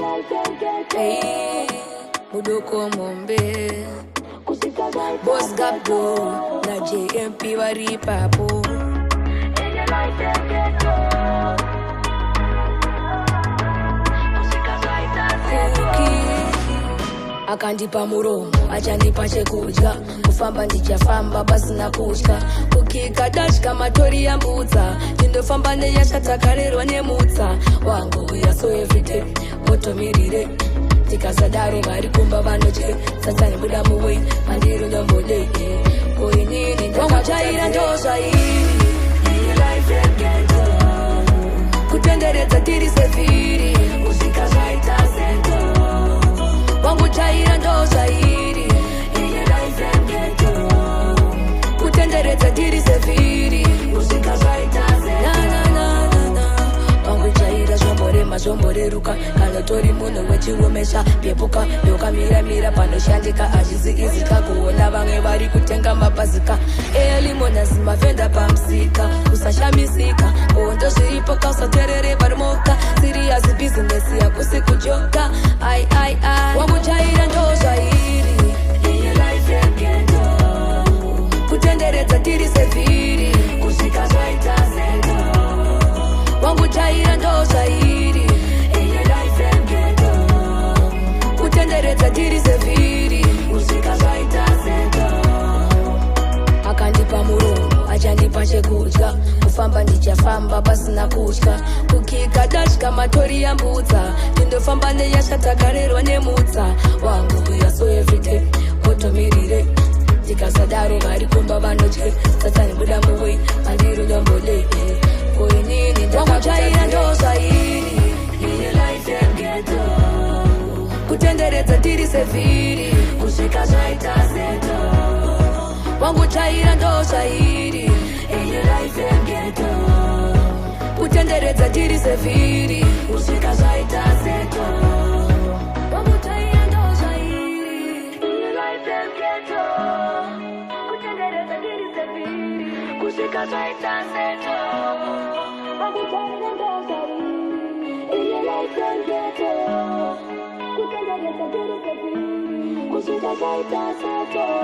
Hey, Mudoko Mombe Boss Gabdo na JMP wari papo akandipa muromo achandipa chekudya kufamba ndichafamba pasina kutya kukika dashka matori yambudza ndindofamba neyashatakarerwa nemutsa wangu uya so everyday motomirire tikasadaro vari kumba vanotye satani buda muwei mandiro ndombodei koinini ndakajaira ndozvairi kutenderedza tiri sevhiri kusvika zvaita sento wangu chaira ndozvairi kutenderedza tiri sevhiri kusvika zvaita sento wangu chaira zvomboreruka kana tori munhu wechiomesha pepuka ndokamira panoshandika azviziizika kuona vamwe vari kutenga mapazika elimona mafenda pamusika usashamisika ondo zviripo kausaterere varimoka siriasi bhizinesi yakusi kujoka ai wangu chaira ndozvairi kutenderedza tiri sevhiri kusvika zvaita sento wangu chaira ndozvairi kutenderedza tiri sevhiri kusvika zvaita sento akandipa muromo achandipa chekudya kufamba ndichafamba pasina kutya kukika dashka matori yambudza ndindofamba neyashatakarerwa nemutsa wangu uya so everyday motomirire tikasadaro vari kumba vanotye satani buda muwei mandiro ndombodei koinini ndakajaira ndozvairi kutenderedza tiri sevhiri kusvika zvaita sento wangu chaira ndozvairi kutenderedza tiri sevhiri kusvika zvaita sento wangu chaira ndozvairi kutenderedza tiri sevhiri kusvika zvaita sento wangu chaira ndozvairi kusvika zvaita sento